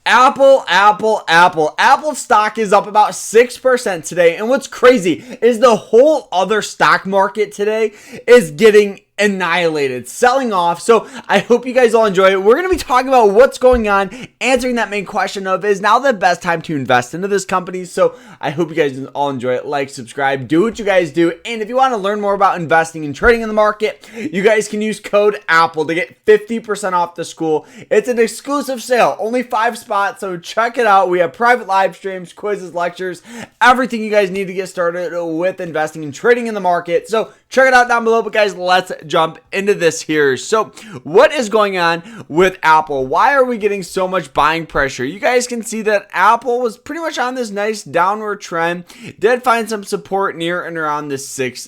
Apple stock is up about 6% today. And what's crazy is the whole other stock market today is getting annihilated, selling off. So I hope you guys all enjoy it. We're going to be talking about what's going on, answering that main question of, is now the best time to invest into this company? So I hope you guys all enjoy it. Like, subscribe, do what you guys do. And if you want to learn more about investing and trading in the market, you guys can use code APPLE to get 50% off the school. It's an exclusive sale, only 5 spots. So check it out. We have private live streams, quizzes, lectures, everything you guys need to get started with investing and trading in the market. So check it out down below. But guys, let's jump into this here. So what is going on with Apple? Why are we getting so much buying pressure? You guys can see that Apple was pretty much on this nice downward trend, did find some support near and around the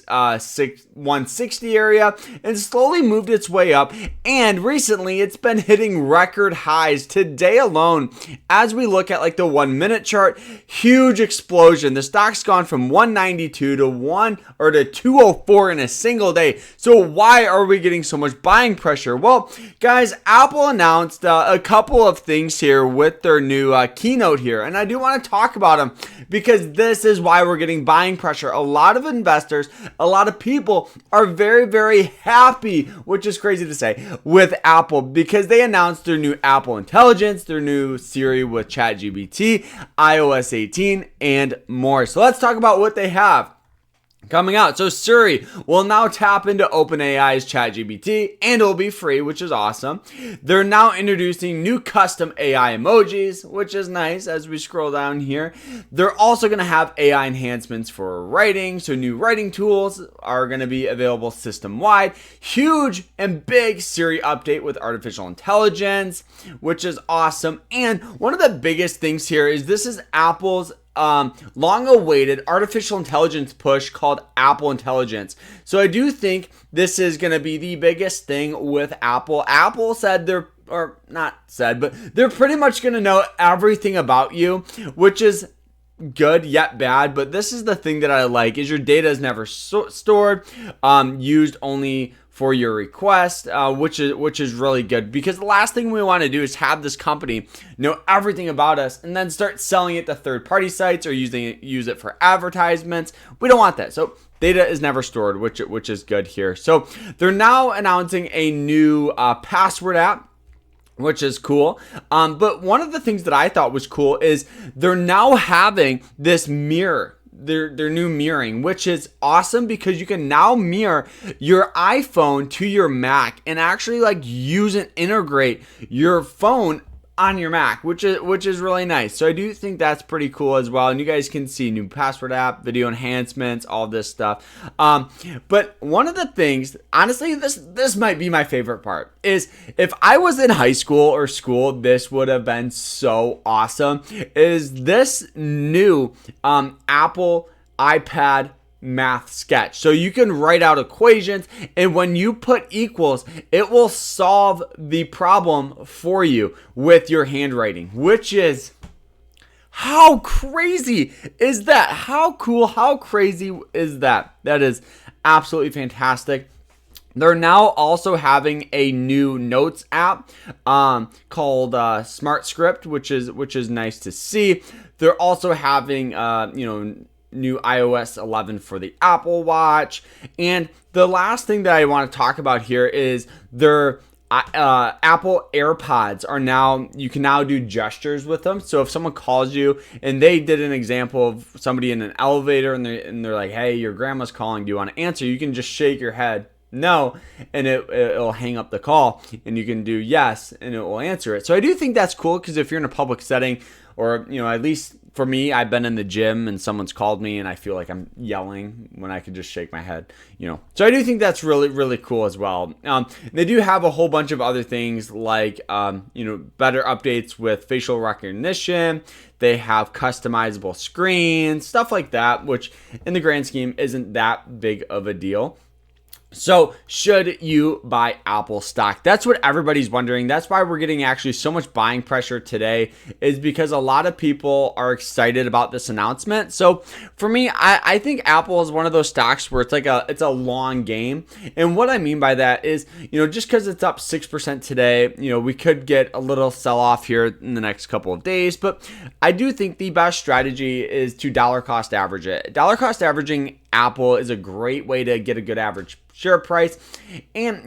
160 area, and slowly moved its way up. And recently it's been hitting record highs today alone. As we look at like the 1 minute chart, huge explosion. The stock's gone from 192 to 204 in a single day. So why are we getting so much buying pressure? Well, guys, Apple announced a couple of things here with their new keynote here, and I do want to talk about them because this is why we're getting buying pressure. A lot of investors, a lot of people are very, very happy, which is crazy to say, with Apple because they announced their new Apple Intelligence, their new Siri with ChatGPT, iOS 18, and more. So let's talk about what they have coming out. So Siri will now tap into OpenAI's ChatGPT and it'll be free, which is awesome. They're now introducing new custom AI emojis, which is nice as we scroll down here. They're also going to have AI enhancements for writing. So new writing tools are going to be available system-wide. Huge and big Siri update with artificial intelligence, which is awesome. And one of the biggest things here is this is Apple's long-awaited artificial intelligence push called Apple Intelligence. So I do think this is going to be the biggest thing with Apple. Apple said they're pretty much going to know everything about you, which is good yet bad. But this is the thing that I like is your data is never stored, used only for your request, which is really good because the last thing we want to do is have this company know everything about us and then start selling it to third-party sites or use it for advertisements. We don't want that. So data is never stored, which is good here. So they're now announcing a new password app, which is cool. But one of the things that I thought was cool is they're now having this mirror. Their new mirroring, which is awesome because you can now mirror your iPhone to your Mac and actually like use and integrate your phone on your Mac, which is really nice. So I do think that's pretty cool as well. And you guys can see new password app, video enhancements, all this stuff. But one of the things, honestly, this might be my favorite part is if I was in high school or school, this would have been so awesome. Is this new Apple iPad math sketch. So you can write out equations and when you put equals, it will solve the problem for you with your handwriting, which is how crazy is that? How cool, how crazy is that? That is absolutely fantastic. They're now also having a new notes app called Smart Script, which is nice to see. They're also having new iOS 11 for the Apple Watch. And the last thing that I want to talk about here is their Apple AirPods are now, you can now do gestures with them. So if someone calls you and they did an example of somebody in an elevator and they're like, hey, your grandma's calling, do you want to answer? You can just shake your head no, and it'll hang up the call, and you can do yes, and it will answer it. So I do think that's cool because if you're in a public setting, or at least for me, I've been in the gym and someone's called me and I feel like I'm yelling when I could just shake my head, So I do think that's really, really cool as well. They do have a whole bunch of other things like, better updates with facial recognition. They have customizable screens, stuff like that, which in the grand scheme isn't that big of a deal. So, should you buy Apple stock? That's what everybody's wondering. That's why we're getting actually so much buying pressure today, is because a lot of people are excited about this announcement. So, for me, I think Apple is one of those stocks where it's a long game. And what I mean by that is, just because it's up 6% today, we could get a little sell off here in the next couple of days. But I do think the best strategy is to dollar cost average it. Dollar cost averaging Apple is a great way to get a good average share price. And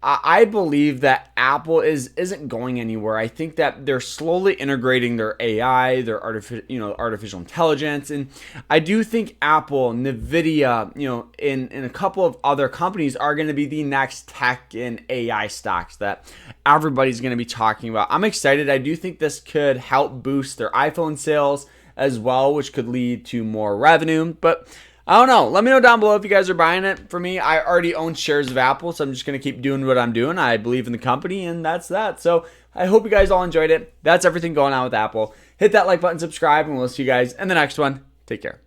I believe that Apple isn't going anywhere. I think that they're slowly integrating their AI, their artificial intelligence, and I do think Apple, Nvidia, and a couple of other companies are going to be the next tech and AI stocks that everybody's going to be talking about. I'm excited. I do think this could help boost their iPhone sales as well, which could lead to more revenue, but I don't know. Let me know down below if you guys are buying it. For me, I already own shares of Apple, so I'm just going to keep doing what I'm doing. I believe in the company, and that's that. So I hope you guys all enjoyed it. That's everything going on with Apple. Hit that like button, subscribe, and we'll see you guys in the next one. Take care.